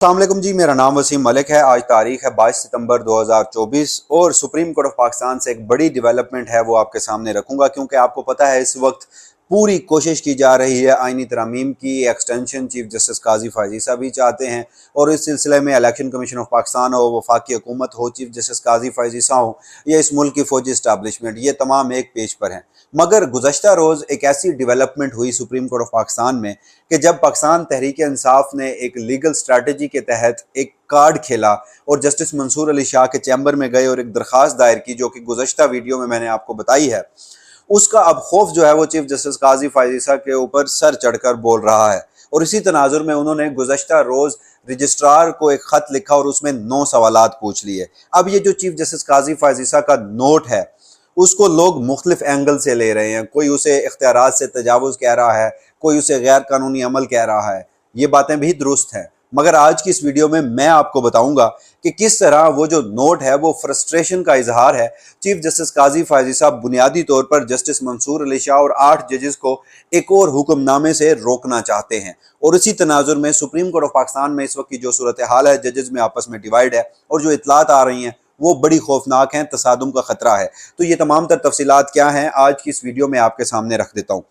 अस्सलाम वालेकुम जी, मेरा नाम वसीम मलिक है। आज तारीख है 22 सितंबर 2024 और सुप्रीम कोर्ट ऑफ पाकिस्तान से एक बड़ी डेवलपमेंट है वो आपके सामने रखूंगा, क्योंकि आपको पता है इस वक्त पूरी कोशिश की जा रही है आईनी तरामीम की एक्सटेंशन। चीफ जस्टिस काजी फायजी साहब भी चाहते हैं और इस सिलसिले में इलेक्शन कमीशन ऑफ पाकिस्तान हो, वफाकी हुकूमत हो, चीफ जस्टिस काजी फायजी साहब हो या इस मुल्क की फौजी इस्टेब्लिशमेंट, ये तमाम एक पेज पर हैं। मगर गुज़श्ता रोज़ एक ऐसी डेवलपमेंट हुई सुप्रीम कोर्ट ऑफ पाकिस्तान में कि जब पाकिस्तान तहरीक इंसाफ ने एक लीगल स्ट्रैटेजी के तहत एक कार्ड खेला और जस्टिस मंसूर अली शाह के चैम्बर में गए और एक दरख्वास्त दायर की, जो कि गुज़श्ता वीडियो में मैंने आपको बताई है, उसका अब खौफ जो है वो चीफ जस्टिस काजी फायजी साहब के ऊपर सर चढ़कर बोल रहा है। और इसी तनाजुर में उन्होंने गुज़श्ता रोज़ रजिस्ट्रार को एक ख़त लिखा और उसमें 9 सवालात पूछ लिए। अब ये जो चीफ जस्टिस काजी फायजी साहब का नोट है उसको लोग मुख्तलिफ एंगल से ले रहे हैं। कोई उसे इख्तियारात से तजावुज़ कह रहा है, कोई उसे गैर कानूनी अमल कह रहा है। ये बातें भी दुरुस्त हैं, मगर आज की इस वीडियो में मैं आपको बताऊंगा कि किस तरह वो जो नोट है वो फ्रस्ट्रेशन का इजहार है। चीफ जस्टिस काजी फायजी साहब बुनियादी तौर पर जस्टिस मंसूर अली शाह और 8 जजेस को एक और हुक्मनामे से रोकना चाहते हैं। और इसी तनाजुर में सुप्रीम कोर्ट ऑफ पाकिस्तान में इस वक्त की जो सूरत हाल है, जजेस में आपस में डिवाइड है और जो इतलात आ रही हैं वो बड़ी खौफनाक हैं, तसादुम का खतरा है। तो ये तमाम तर तफसीलात क्या हैं आज की इस वीडियो में आपके सामने रख देता हूँ।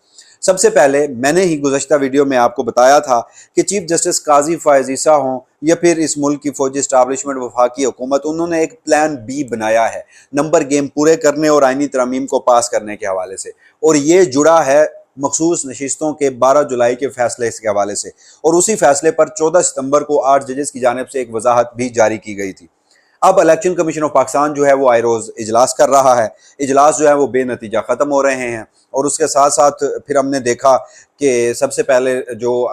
सबसे पहले मैंने ही गुज़श्ता वीडियो में आपको बताया था कि चीफ जस्टिस काजी फायजी साहब हों या फिर इस मुल्क की फौजी इस्टेब्लिशमेंट, वफाकी हुकूमत, उन्होंने एक प्लान बी बनाया है नंबर गेम पूरे करने और आईनी तरामीम को पास करने के हवाले से। और ये जुड़ा है मखसूस नशिस्तों के 12 जुलाई के फैसले के हवाले से। और उसी फैसले पर 14 सितंबर को 8 जजेस की जानिब से एक वजाहत भी जारी की गई थी। अब इलेक्शन कमीशन ऑफ पाकिस्तान जो है वो आए रोज़ इजलास कर रहा है। इजलास जो है वो बेनतीजा ख़त्म हो रहे हैं और उसके साथ साथ फिर हमने देखा कि सबसे पहले जो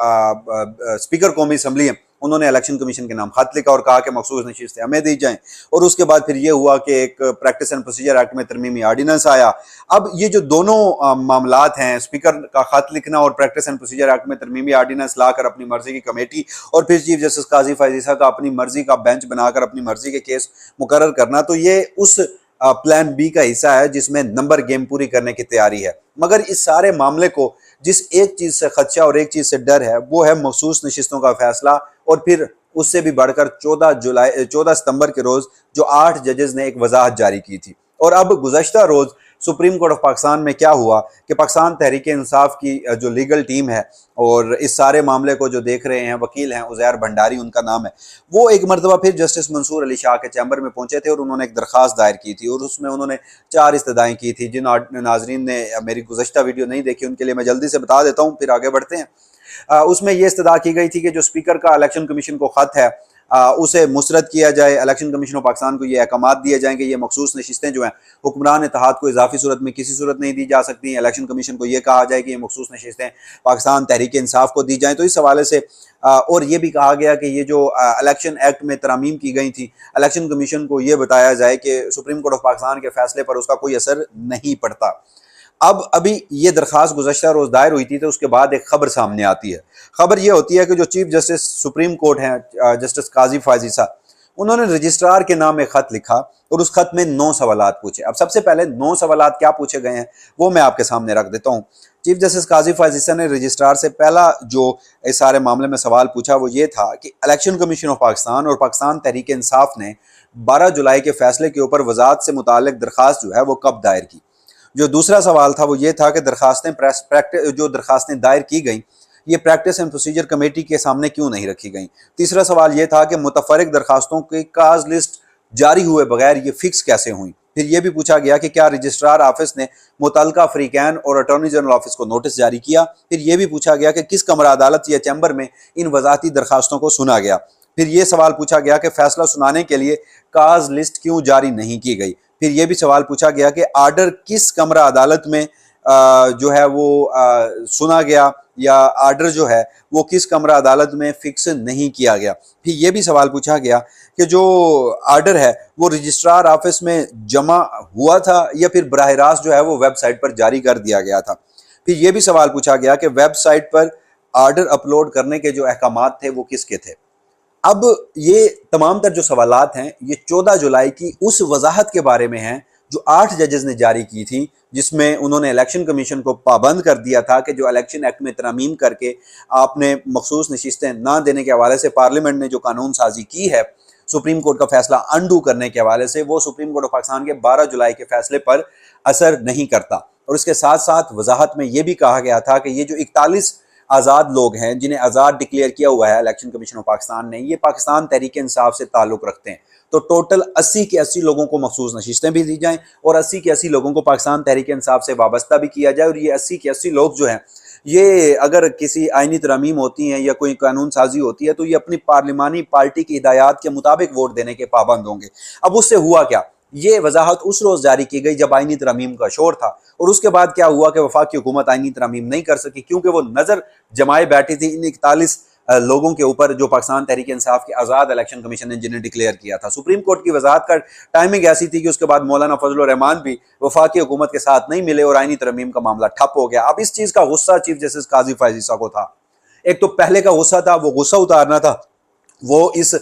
स्पीकर कौमी असम्बली है उन्होंने इलेक्शन कमीशन के नाम खत लिखा और कहा कि मखसूस नशिस्तें हमें दी जाएं। और उसके बाद फिर ये हुआ कि एक प्रैक्टिस एंड प्रोसीजर एक्ट में तरमीमी आर्डिनेंस आया। अब ये जो दोनों मामलात हैं, स्पीकर का खत लिखना और प्रैक्टिस एंड प्रोसीजर एक्ट में तरमीमी आर्डिनेंस लाकर अपनी मर्जी की कमेटी और फिर चीफ जस्टिस काजी फायजी साहब का अपनी मर्जी का बेंच बनाकर अपनी मर्जी के केस मुकर्रर करना, तो ये उस प्लान बी का हिस्सा है जिसमें नंबर गेम पूरी करने की तैयारी है। मगर इस सारे मामले को जिस एक चीज से खदशा और एक चीज से डर है वो है मखसूस नशिस्तों का फैसला। और फिर उससे भी बढ़कर 14 सितंबर के रोज जो 8 जजेस ने एक वजाहत जारी की थी। और अब गुज़श्ता रोज सुप्रीम कोर्ट ऑफ पाकिस्तान में क्या हुआ कि पाकिस्तान तहरीक इंसाफ की जो लीगल टीम है और इस सारे मामले को जो देख रहे हैं, वकील हैं उज़ैर भंडारी उनका नाम है, वो एक मरतबा फिर जस्टिस मंसूर अली शाह के चैम्बर में पहुंचे थे और उन्होंने एक दरख्वास्त दायर की थी और उसमें उन्होंने 4 इस्तदाएँ की थी। जिन नाजरीन ने मेरी गुज़श्ता वीडियो नहीं देखी उनके लिए मैं जल्दी से बता देता हूँ, फिर आगे बढ़ते हैं। उसमें यह इस्तदा की गई थी कि जो स्पीकर का इलेक्शन कमीशन को खत है उसे मुस्तरद किया जाए। इलेक्शन कमीशन ऑफ पाकिस्तान को ये अहकामात दिए जाएंगे ये मखसूस नशिस्तें जो हैं हुक्मरान इत्तेहाद को इजाफी सूरत में किसी सूरत नहीं दी जा सकती। इलेक्शन कमीशन को ये कहा जाए कि ये मखसूस नशिस्तें पाकिस्तान तहरीक इंसाफ को दी जाएँ। तो इस हवाले से और ये भी कहा गया कि ये जो इलेक्शन एक्ट में तरामीम की गई थी, इलेक्शन कमीशन को ये बताया जाए कि सुप्रीम कोर्ट ऑफ पाकिस्तान के फैसले पर उसका कोई असर नहीं पड़ता। अब अभी ये दरख्वास्त गुज़श्ता रोज़ दायर हुई थी तो उसके बाद एक खबर सामने आती है। खबर ये होती है कि जो चीफ जस्टिस सुप्रीम कोर्ट हैं जस्टिस काजी फायजी साहब, उन्होंने रजिस्ट्रार के नाम एक खत लिखा और उस खत में 9 सवालात पूछे। अब सबसे पहले 9 सवालात क्या पूछे गए हैं वो मैं आपके सामने रख देता हूँ। चीफ जस्टिस काजी फायजी साहब ने रजिस्ट्रार से पहला जो इस सारे मामले में सवाल पूछा वो ये था कि इलेक्शन कमीशन ऑफ पाकिस्तान और पाकिस्तान तहरीक इंसाफ ने 12 जुलाई के फैसले के ऊपर वजाहत से मुताल्लिक दरख्वास्त जो है वो कब दायर की। जो दूसरा सवाल था वो ये था कि दरखास्तें दायर की गई ये प्रैक्टिस एंड प्रोसीजर कमेटी के सामने क्यों नहीं रखी गई। तीसरा सवाल ये था कि मुतफरिक दरखास्तों की काज लिस्ट जारी हुए बगैर ये फिक्स कैसे हुई। फिर यह भी पूछा गया कि क्या रजिस्ट्रार ऑफिस ने मुतल्लिका अफ्रीकैन और अटॉर्नी जनरल ऑफिस को नोटिस जारी किया। फिर यह भी पूछा गया कि किस कमरा अदालत या चैम्बर में इन वजाहती दरखास्तों को सुना गया। फिर यह सवाल पूछा गया कि फैसला सुनाने के लिए काज लिस्ट क्यों जारी नहीं की गई। फिर यह भी सवाल पूछा गया कि आर्डर किस कमरा अदालत में जो है वो सुना गया या आर्डर जो है वो किस कमरा अदालत में फिक्स नहीं किया गया। फिर यह भी सवाल पूछा गया कि जो आर्डर है वो रजिस्ट्रार ऑफिस में जमा हुआ था या फिर बराह रास्त जो है वो वेबसाइट पर जारी कर दिया गया था। फिर यह भी सवाल पूछा गया कि वेबसाइट पर आर्डर अपलोड करने के जो अहकामात थे वो किसके थे। अब ये तमाम तर जो सवालात हैं ये 14 जुलाई की उस वजाहत के बारे में हैं जो 8 जजेस ने जारी की थी, जिसमें उन्होंने इलेक्शन कमीशन को पाबंद कर दिया था कि जो इलेक्शन एक्ट में तरमीम करके आपने मखसूस नशिस्तें ना देने के हवाले से पार्लियामेंट ने जो कानून साजी की है सुप्रीम कोर्ट का फैसला अंडू करने के हवाले से, वो सुप्रीम कोर्ट ऑफ पाकिस्तान के 12 जुलाई के फैसले पर असर नहीं करता। और इसके साथ साथ वजाहत में यह भी कहा गया था कि ये जो 41 आज़ाद लोग हैं जिन्हें आज़ाद डिक्लेयर किया हुआ है इलेक्शन कमीशन ऑफ पाकिस्तान ने, ये पाकिस्तान तहरीक इंसाफ से ताल्लुक़ रखते हैं। तो टोटल 80 के 80 लोगों को मखसूस नशिस्तें भी दी जाएं और 80 के 80 लोगों को पाकिस्तान तहरीक इंसाफ से वाबस्ता भी किया जाए। और ये 80 के 80 लोग जो हैं, ये अगर किसी आइनी तरमीम होती हैं या कोई कानून साजी होती है तो ये अपनी पार्लिमानी पार्टी की हिदायत के मुताबिक वोट देने के पाबंद होंगे। अब उससे हुआ क्या, ये वजाहत उस रोज जारी की गई जब आइनी तरमीम का शोर था, और उसके बाद क्या हुआ कि वफाकी हुकूमत आइनी तरमीम नहीं कर सकी क्योंकि वो नजर जमाए बैठी थी इन 41 लोगों के ऊपर जो पाकिस्तान तहरीक इंसाफ के आज़ाद इलेक्शन कमीशन ने जिन्हें डिक्लेयर किया था। सुप्रीम कोर्ट की वजाहत का टाइमिंग ऐसी थी कि उसके बाद मौलाना फजल रहमान भी वफाकी हुकूमत के साथ नहीं मिले और आइनी तरमीम का मामला ठप हो गया। अब इस चीज का गुस्सा चीफ जस्टिस काजी फैज ईसा को था। एक तो पहले का गुस्सा था, वो गुस्सा उतारना था, वो इस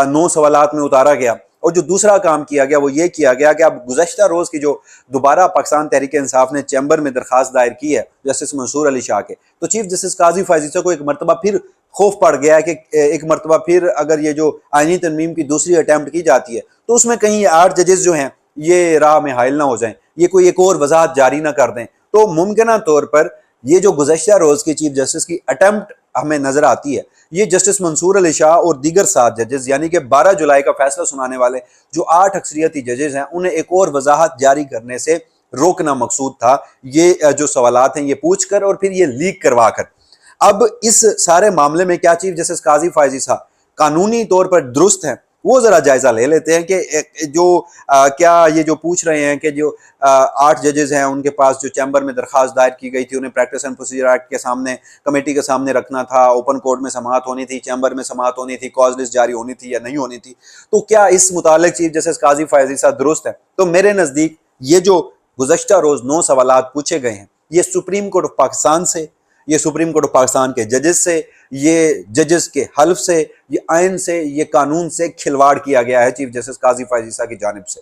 9 सवालात में उतारा गया। और जो दूसरा काम किया गया वो ये किया गया कि अब गुज़श्ता रोज की जो दोबारा पाकिस्तान तहरीक इंसाफ ने चैम्बर में दरखास्त दायर की है जस्टिस मंसूर अली शाह के, तो चीफ जस्टिस काजी फैज ईसा को एक मरतबा फिर खौफ पड़ गया है कि एक मरतबा फिर अगर ये जो आइनी तरमीम की दूसरी अटैम्प्ट की जाती है तो उसमें कहीं 8 जजेस जो हैं ये राह में हायल ना हो जाएं, ये कोई एक और वजाहत जारी ना कर दें। तो मुमकिन तौर पर ये जो गुज़श्ता रोज की चीफ जस्टिस की अटैम्प्ट हमें नजर आती है, ये जस्टिस मंसूर अली शाह और दीगर 7 जजेस यानी कि 12 जुलाई का फैसला सुनाने वाले जो 8 अक्सरियती जजेस हैं उन्हें एक और वजाहत जारी करने से रोकना मकसूद था। ये जो सवालात हैं ये पूछ कर और फिर ये लीक करवा कर। अब इस सारे मामले में क्या चीफ जस्टिस काजी फैज ईसा कानूनी तौर पर दुरुस्त हैं, वो जरा जायजा ले लेते हैं कि जो क्या ये जो पूछ रहे हैं कि जो 8 जजेस हैं उनके पास जो चैम्बर में दरखास्त दायर की गई थी उन्हें प्रैक्टिस एंड प्रोसीजर एक्ट के सामने कमेटी के सामने रखना था, ओपन कोर्ट में समाअत होनी थी, चैम्बर में समाअत होनी थी, कॉज लिस्ट जारी होनी थी या नहीं होनी थी, तो क्या इस मुतालिक चीफ जस्टिस काजी फैज ईसा दुरुस्त है? तो मेरे नजदीक ये जो गुज़श्ता रोज 9 सवालात पूछे गए हैं ये सुप्रीम कोर्ट ऑफ पाकिस्तान से, ये सुप्रीम कोर्ट ऑफ पाकिस्तान के जजेस से, ये जजेस के हल्फ से, ये आइन से, ये कानून से खिलवाड़ किया गया है चीफ जस्टिस काजी फैज ईसा की जानिब से।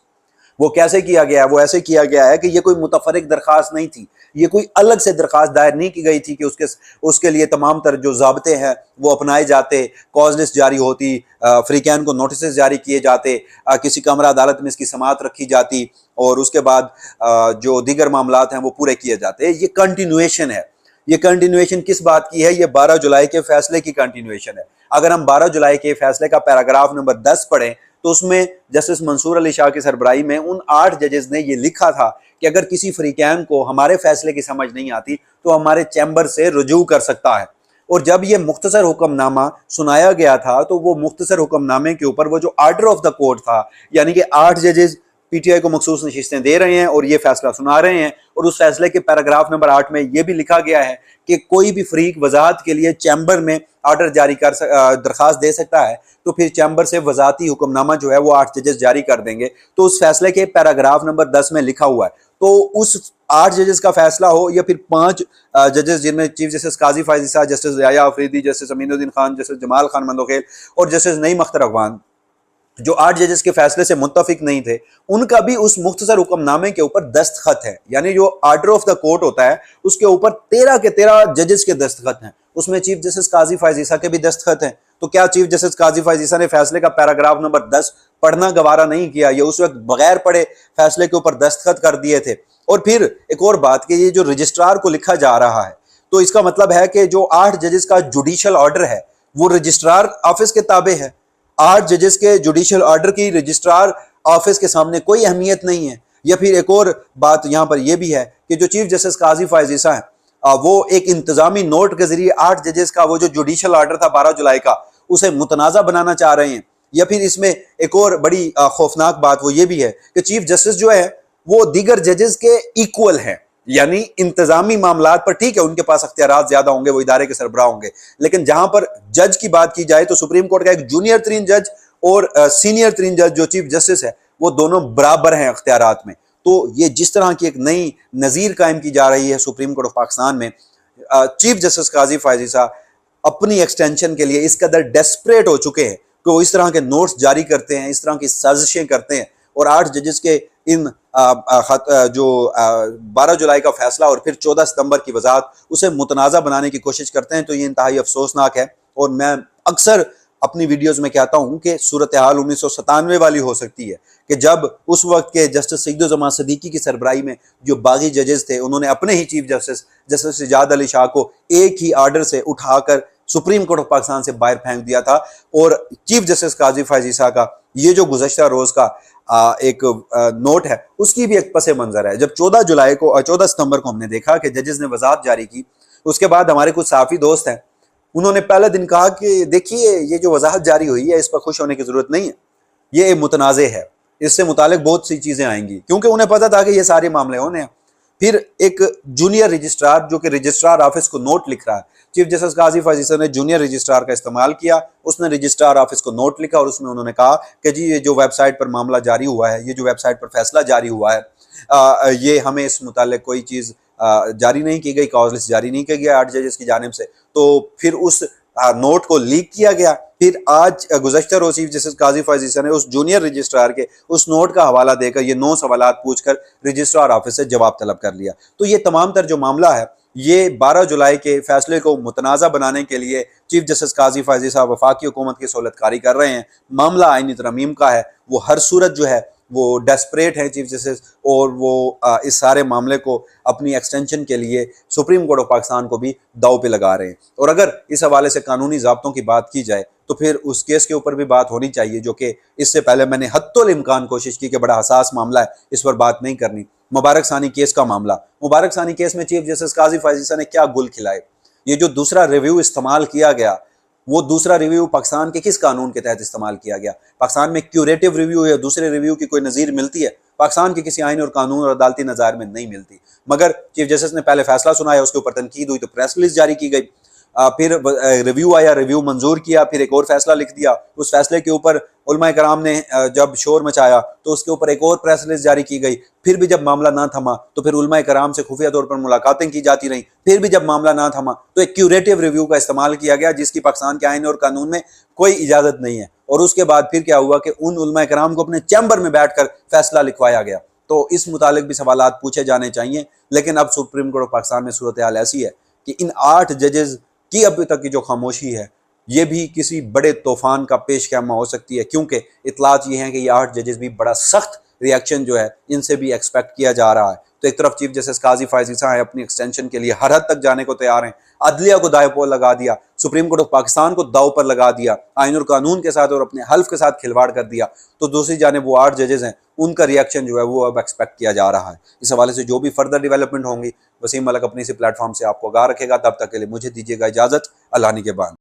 वो कैसे किया गया है? वो ऐसे किया गया है कि ये कोई मुतफरिक दरखास्त नहीं थी, ये कोई अलग से दरखास्त दायर नहीं की गई थी कि उसके लिए तमाम तर जो ज़ाब्ते हैं वो अपनाए जाते, कॉज लिस्ट जारी होती, फ्रीकैन को नोटिस जारी किए जाते, किसी कमरा अदालत में इसकी समाअत रखी जाती और उसके बाद जो दीगर मामलात हैं वो पूरे किए जाते। ये कंटिन्यूएशन है। ये कंटिन्यूएशन किस बात की है? ये 12 जुलाई के फैसले की कंटिन्यूएशन है। अगर हम 12 जुलाई के फैसले का पैराग्राफ नंबर 10 पढ़ें तो उसमें जस्टिस मंसूर अली शाह की सरबराही में उन 8 जजेस ने ये लिखा था कि अगर किसी फ्रीकैन को हमारे फैसले की समझ नहीं आती तो हमारे चैम्बर से रुजू कर सकता है। और जब ये मुख्तसर हुक्मनामा सुनाया गया था तो वो मुख्तसर हुक्मनामे के ऊपर वो जो आर्डर ऑफ द कोर्ट था, यानी कि 8 जजेस पीटीआई को मखसूस नशिस्तें दे रहे हैं और ये फैसला सुना रहे हैं, और उस फैसले के पैराग्राफ नंबर 8 में यह भी लिखा गया है कि कोई भी फरीक वजाहत के लिए चैम्बर में ऑर्डर जारी कर दरखास्त दे सकता है, तो फिर चैम्बर से वजाती हुक्मनामा जो है वो 8 जजेस जारी कर देंगे। तो उस फैसले के पैराग्राफ नंबर 10 में लिखा हुआ है। तो उस 8 जजेस का फैसला हो या फिर 5 जजेस जिनमें chief justice Qazi Faez Isa, justice Yahya Afridi, justice Aminuddin Khan, justice Jamal Khan Mandokhail और जस्टिस नईम अख्तर अफगान, जो 8 जजेस के फैसले से मुत्तफिक नहीं थे, उनका भी उस मुख्तसर हुक्मनामे के ऊपर दस्तखत है। यानी जो आर्डर ऑफ द कोर्ट होता है उसके ऊपर 13 के 13 जजेस के दस्तखत हैं, उसमें चीफ जस्टिस काजी फैज ईसा के भी दस्तखत हैं। तो क्या चीफ जस्टिस काजी फैज ईसा ने फैसले का पैराग्राफ नंबर 10 पढ़ना गवारा नहीं किया? ये उस वक्त बगैर पढ़े फैसले के ऊपर दस्तखत कर दिए थे। और फिर एक और बात कि ये जो रजिस्ट्रार को लिखा जा रहा है तो इसका मतलब है कि जो 8 जजेस का जुडिशल ऑर्डर है वो रजिस्ट्रार ऑफिस के ताबे है। 8 जजेस के जुडिशियल ऑर्डर की रजिस्ट्रार ऑफिस के सामने कोई अहमियत नहीं है। या फिर एक और बात यहाँ पर यह भी है कि जो चीफ जस्टिस काजी फैज ईसा है वो एक इंतजामी नोट के जरिए 8 जजेस का वो जो जुडिशियल ऑर्डर था 12 जुलाई का उसे मुतनाज़ा बनाना चाह रहे हैं। या फिर इसमें एक और बड़ी खौफनाक बात वो ये भी है कि चीफ जस्टिस जो है वो दीगर जजेस के इक्वल हैं, यानी इंतजामी मामलात पर ठीक है उनके पास अख्तियारात ज्यादा होंगे, वो इदारे के सरबराह होंगे, लेकिन जहां पर जज की बात की जाए तो सुप्रीम कोर्ट का एक जूनियर तरीन जज और सीनियर तरीन जज जो चीफ जस्टिस है वो दोनों बराबर हैं अख्तियारात में। तो ये जिस तरह की एक नई नज़ीर कायम की जा रही है सुप्रीम कोर्ट ऑफ पाकिस्तान में, चीफ जस्टिस काजी फैज ईसा अपनी एक्सटेंशन के लिए इस कदर डेस्परेट हो चुके हैं कि वो इस तरह के नोट्स जारी करते हैं, इस तरह की साजिशें करते हैं और 8 जजेस के इन जो 12 जुलाई का फैसला और फिर 14 सितंबर की वजाहत उसे मुतनाज़ा बनाने की कोशिश करते हैं, तो ये इंतहाई अफसोसनाक है। और मैं अक्सर अपनी वीडियोस में कहता हूं कि सूरत हाल 1997 वाली हो सकती है कि जब उस वक्त के जस्टिस सईदुज़्ज़मान सदीकी की सरबराही में जो बागी जजेस थे, उन्होंने अपने ही चीफ जस्टिस इजाद अली शाह को एक ही आर्डर से उठाकर सुप्रीम कोर्ट ऑफ पाकिस्तान से बाहर फेंक दिया था। और चीफ जस्टिस काजी फैज़ ईसा का ये जो गुज़श्ता रोज का एक नोट है, उसकी भी एक पस मंजर है। जब 14 सितंबर को हमने देखा कि जजेस ने वजाहत जारी की, उसके बाद हमारे कुछ सहाफ़ी दोस्त हैं, उन्होंने पहले दिन कहा कि देखिए ये जो वजाहत जारी हुई है इस पर खुश होने की जरूरत नहीं है, ये मुतनाज़े है, इससे मुतालिक बहुत सी चीजें आएंगी, क्योंकि उन्हें पता था कि ये सारे मामले होने हैं। फिर एक जूनियर रजिस्ट्रार जो कि रजिस्ट्रार ऑफिस को नोट लिख रहा है, चीफ जस्टिस काजी फैज़ ईसा ने जूनियर रजिस्ट्रार का इस्तेमाल किया, उसने रजिस्ट्रार ऑफिस को नोट लिखा और उसमें उन्होंने कहा कि जी ये जो वेबसाइट पर मामला जारी हुआ है, ये जो वेबसाइट पर फैसला जारी हुआ है, ये हमें इस मुतालिक कोई चीज जारी नहीं की गई, कॉज लिस्ट जारी नहीं किया गया 8 जजेस की जानिब से। तो फिर उस नोट को लीक किया गया। फिर आज गुज़श्ता रोज़ चीफ जस्टिस काजी फैज़ ईसा ने उस जूनियर रजिस्ट्रार के उस नोट का हवाला देकर ये 9 सवालात पूछकर रजिस्ट्रार ऑफिस से जवाब तलब कर लिया। तो ये तमाम तर जो मामला है, ये 12 जुलाई के फैसले को मुतनाज़ा बनाने के लिए चीफ जस्टिस काजी फैज़ ईसा वफाकी हुकूमत की सहूलतकारी कर रहे हैं। मामला आईनी तरमीम का है, वो हर सूरत जो है वो डेस्परेट है चीफ जस्टिस, और वो इस सारे मामले को अपनी एक्सटेंशन के लिए सुप्रीम कोर्ट ऑफ पाकिस्तान को भी दाव पे लगा रहे हैं। और अगर इस हवाले से कानूनी ज़ाब्तों की बात की जाए तो फिर उस केस के ऊपर भी बात होनी चाहिए, जो कि इससे पहले मैंने हत्तुल इम्कान कोशिश की कि बड़ा हसास मामला है, इस पर बात नहीं करनी। मुबारक सानी केस का मामला, मुबारक सानी केस में चीफ जस्टिस काजी फैज़ ईसा ने क्या गुल खिलाए। ये जो दूसरा रिव्यू इस्तेमाल किया गया, वो दूसरा रिव्यू पाकिस्तान के किस कानून के तहत इस्तेमाल किया गया? पाकिस्तान में क्यूरेटिव रिव्यू या दूसरे रिव्यू की कोई नज़ीर मिलती है? पाकिस्तान के किसी आइन और कानून और अदालती नज़ार में नहीं मिलती। मगर चीफ जस्टिस ने पहले फैसला सुनाया, उसके ऊपर तनकीद हुई तो प्रेस रिलीज जारी की गई, फिर रिव्यू आया, रिव्यू मंजूर किया, फिर एक और फैसला लिख दिया। उस फैसले के ऊपर उलमाए कराम ने जब शोर मचाया तो उसके ऊपर एक और प्रेस रिलीज जारी की गई। फिर भी जब मामला ना थमा तो फिर उलमाए कराम से खुफिया तौर पर मुलाकातें की जाती रहीं। फिर भी जब मामला ना थमा तो एक क्यूरेटिव रिव्यू का इस्तेमाल किया गया, जिसकी पाकिस्तान के आइन और कानून में कोई इजाजत नहीं है। और उसके बाद फिर क्या हुआ कि उन उलमाए कराम को अपने चैम्बर में बैठकर फैसला लिखवाया गया। तो इस मुतालिक भी सवालात पूछे जाने चाहिए। लेकिन अब सुप्रीम कोर्ट ऑफ पाकिस्तान में सूरत हाल ऐसी है कि इन 8 जजेस की अभी तक की जो खामोशी है, ये भी किसी बड़े तूफान का पेश ख़ैमा हो सकती है, क्योंकि इतलात ये हैं कि ये 8 जजेस भी बड़ा सख्त रिएक्शन जो है इनसे भी एक्सपेक्ट किया जा रहा है। तो एक तरफ चीफ जस्टिस काजी फैज़ ईसा है, अपनी एक्सटेंशन के लिए हर हद तक जाने को तैयार हैं, अदलिया को दाव पर लगा दिया, सुप्रीम कोर्ट ऑफ पाकिस्तान को दाव पर लगा दिया, आइन और कानून के साथ और अपने हल्फ के साथ खिलवाड़ कर दिया। तो दूसरी जानिब वो 8 जजेस हैं, उनका रिएक्शन जो है वो अब एक्सपेक्ट किया जा रहा है। इस हवाले से जो भी फर्दर डेवलपमेंट होंगी, वसीम मलिक अपनी इसी प्लेटफॉर्म से आपको आगाह रखेगा। तब तक के लिए मुझे दीजिएगा इजाज़त। अल्लाह के बाद।